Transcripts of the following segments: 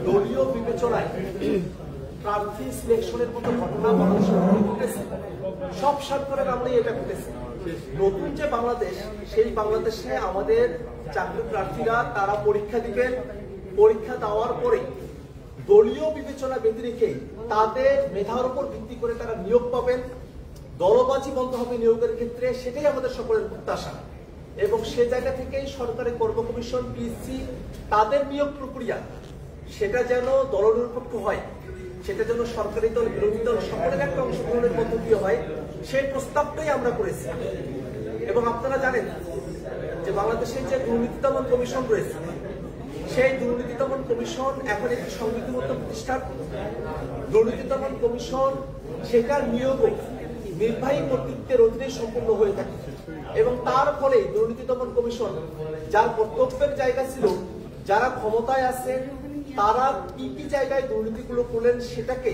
দলীয় বিবেচনায় প্রার্থী সিলেকশনের মতো ঘটনা বাংলাদেশে ঘটেছে। সব সরকারের আমলেই এটা ঘটেছে। নতুন যে বাংলাদেশ, সেই বাংলাদেশে আমাদের চাকরি প্রার্থীরা তারা পরীক্ষা দিবেন, পরীক্ষা দেওয়ার পরে দলীয় বিবেচনা ব্যতি রেখে তাদের মেধার উপর ভিত্তি করে তারা নিয়োগ পাবেন, দলবাজি বন্ধ হবে নিয়োগের ক্ষেত্রে, সেটাই আমাদের সকলের প্রত্যাশা। এবং সে জায়গা থেকেই সরকারি কর্ম কমিশন, পিএসসি তাদের নিয়োগ প্রক্রিয়া সেটা যেন দলনিরপেক্ষ হয়, সেটা যেন সরকারি দল বিরোধী দল সকলের একটা অংশগ্রহণের মধ্য দিয়ে হয়, সেই প্রস্তাবটাই আমরা করেছি। এবং আপনারা জানেন যে বাংলাদেশের যে দুর্নীতি দমন কমিশন রয়েছে, সেই দুর্নীতি দমন কমিশন এখন একটি সংবিধিবদ্ধ প্রতিষ্ঠান। দুর্নীতি দমন কমিশন সেটার নিয়োগও নির্বাহী কর্তৃত্বের অধীনে সম্পূর্ণ হয়ে থাকে এবং তার ফলে দুর্নীতি দমন কমিশন যার কর্তব্যের জায়গা ছিল, যারা ক্ষমতায় আছেন তারা কি কি জায়গায় দুর্নীতিগুলো করলেন সেটাকে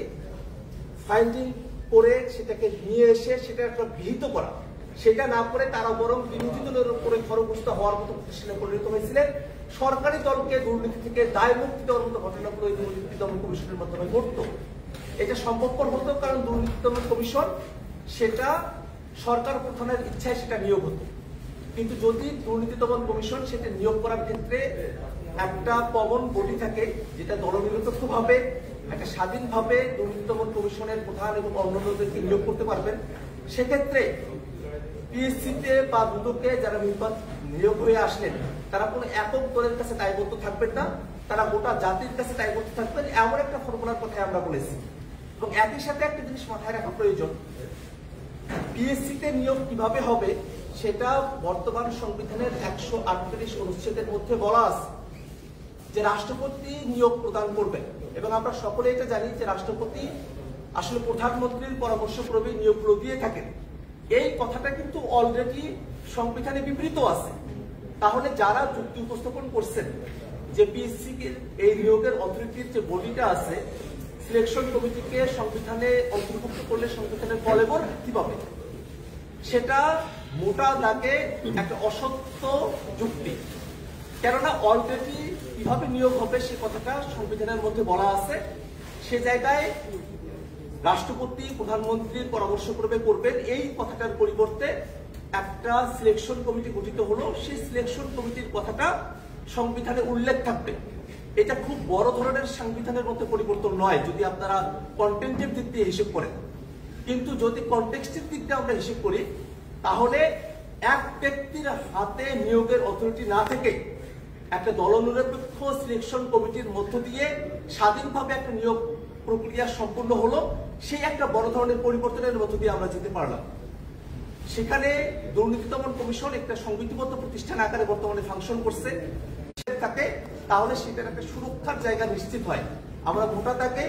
ফাইন্ডিং করে সেটাকে নিয়ে এসে সেটা একটা বিহিত করা, সেটা না করে তারা বরং বিরোধী দলের উপরে খড়গহস্ত হওয়ার মতো প্রতিষ্ঠানে পরিণত হয়েছিলেন। সরকারি দলকে দুর্নীতি থেকে দায় মুক্তি দেওয়ার মতো ঘটনাগুলো এই দুর্নীতি দমন কমিশনের মাধ্যমে ঘটতো। এটা সম্ভবপর হতো কারণ দুর্নীতি দমন কমিশন সেটা সরকার প্রধানের ইচ্ছায় সেটা নিয়োগ হতো। কিন্তু যদি দুর্নীতি দমন কমিশন সেটা নিয়োগ করার ক্ষেত্রে একটা কমন বডি থাকে যেটা দলনিরপেক্ষ ভাবে একটা স্বাধীনভাবে দুর্নীতি দমন কমিশনের প্রধান এবং অন্যান্যদেরকে নিয়োগ করতে পারবেন, সেক্ষেত্রে পিএসসিতে বা দুদকে যারা নিয়োগ হয়ে আসলেন তারা কোনো একক দলের কাছে দায়বদ্ধ থাকবেন না, তারা গোটা জাতির কাছে দায়বদ্ধ থাকবেন, এমন একটা ফর্মুলার কথা আমরা বলেছি। এবং একই সাথে একটা জিনিস মাথায় রাখা প্রয়োজন, পিএসসিতে নিয়োগ কিভাবে হবে সেটা বর্তমান সংবিধানের 138 অনুচ্ছেদের মধ্যে বলা আছে যে রাষ্ট্রপতি নিয়োগ প্রদান করবেন। এবং আমরা সকলে এটা জানি যে রাষ্ট্রপতি আসলে প্রধানমন্ত্রীর পরামর্শক্রমে নিয়োগগুলো দিয়ে থাকেন। এই কথাটা কিন্তু অলরেডি সংবিধানে বিবৃত আছে। তাহলে যারা যুক্তি উপস্থাপন করছেন যে পিএসসি এই নিয়োগের অথরিটির যে বডিটা আছে, সিলেকশন কমিটিকে সংবিধানে অন্তর্ভুক্ত করলে সংবিধানের কলেবর ভিত্তি পাবে, সেটা মোটা দাগে একটা অসত্য যুক্তি। কেননা অলরেডি কিভাবে নিয়োগ হবে সে কথাটা সংবিধানের মধ্যে বলা আছে। সে জায়গায় রাষ্ট্রপতি প্রধানমন্ত্রীর পরামর্শক্রমে করবেন এই কথাটার পরিবর্তে একটা সিলেকশন কমিটি গঠিত হলো, সেই সিলেকশন কমিটির কথাটা সংবিধানে উল্লেখ থাকবে। এটা খুব বড় ধরনের সংবিধানের মধ্যে পরিবর্তন নয় যদি আপনারা কন্টেন্টের দিক দিয়ে হিসেব করেন। কিন্তু যদি কনটেক্সটের দিক দিয়ে আমরা হিসেব করি তাহলে এক ব্যক্তির হাতে নিয়োগের অথরিটি না থেকে একটা দলনিরপেক্ষ সিলেকশন কমিটির মধ্য দিয়ে স্বাধীনভাবে একটা নিয়োগ প্রক্রিয়া সম্পূর্ণ হলো, সেই একটা বড় ধরনের পরিবর্তনের মধ্য দিয়ে আমরা যেতে পারলাম। সেখানে দুর্নীতি দমন কমিশন একটা সংবিধিবদ্ধ প্রতিষ্ঠান আকারে বর্তমানে ফাংশন করছে থাকে, তাহলে সেটার একটা সুরক্ষার জায়গা নিশ্চিত হয়। আমরা মোটা দাগে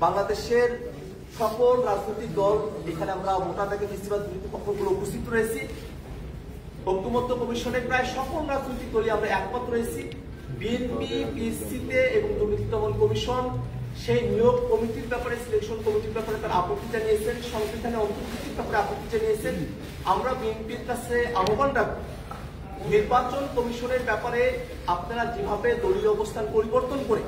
বাংলাদেশের সকল রাজনৈতিক দল, এখানে আমরা মোটা দাগে ফেস্টিভাল দুর্নীতি পক্ষগুলো উপস্থিত রয়েছি, ঐক্যমত্য কমিশনে প্রায় সকল রাজনৈতিক দলই আমরা একমত রয়েছি। বিএনপি, পিএসসিতে এবং দুর্নীতি দমন কমিশন সেই নিয়োগ কমিটির ব্যাপারে, সিলেকশন কমিটির ব্যাপারে তারা আপত্তি জানিয়েছেন, সংবিধানে অন্তর্ভুক্তির ব্যাপারে আপত্তি জানিয়েছেন। আমরা বিএনপির কাছে আহ্বান রাখব, নির্বাচন কমিশনের ব্যাপারে আপনারা যেভাবে দলীয় অবস্থান পরিবর্তন করে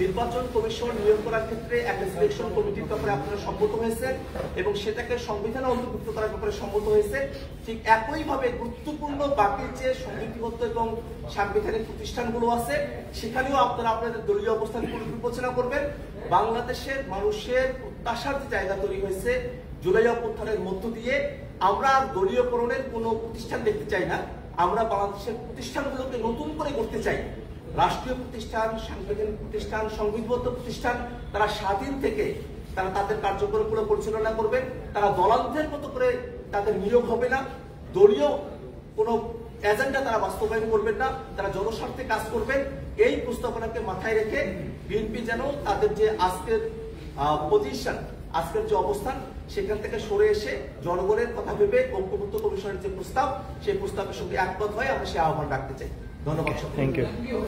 নির্বাচন কমিশন নিয়োগ করার ক্ষেত্রে একটা সিলেকশন কমিটির ব্যাপারে আপনারা সম্মত হয়েছেন এবং সেটাকে সংবিধানে অন্তর্ভুক্ত করার ব্যাপারে সম্মত হয়েছে, ঠিক একইভাবে গুরুত্বপূর্ণ বাকি যে সংবিধিবদ্ধ এবং সাংবিধানিক প্রতিষ্ঠানগুলো আছে সেখানেও আপনারা আপনাদের দলীয় অবস্থান পুনর্বিবেচনা করবেন। বাংলাদেশের মানুষের প্রত্যাশার যে জায়গা তৈরি হয়েছে জুলাই অভ্যুত্থানের মধ্য দিয়ে, আমরা আর দলীয়করণের কোনো প্রতিষ্ঠান দেখতে চাই না। আমরা বাংলাদেশের প্রতিষ্ঠানগুলোকে নতুন করে করতে চাই। রাষ্ট্রীয় প্রতিষ্ঠান, সাংবিধানিক প্রতিষ্ঠান, সংবিধিবদ্ধ প্রতিষ্ঠান তারা স্বাধীন থেকে তারা তাদের কার্যক্রমগুলো পরিচালনা করবেন। তারা দলালদের মতো করে তাদের নিয়োগ হবে না, দলীয় কোনো এজেন্ডা তারা বাস্তবায়ন করবেন না, তারা জনস্বার্থে কাজ করবেন। এই প্রস্তাবনাকে মাথায় রেখে বিএনপি যেন তাদের যে আজকের পজিশন, আজকের যে অবস্থান সেখান থেকে সরে এসে জনগণের কথা ভেবে ঐক্যমত্য কমিশনের যে প্রস্তাব সেই প্রস্তাবের সঙ্গে একমত হয়, আমরা সে আহ্বান রাখতে চাই। ধন্যবাদ। Thank you.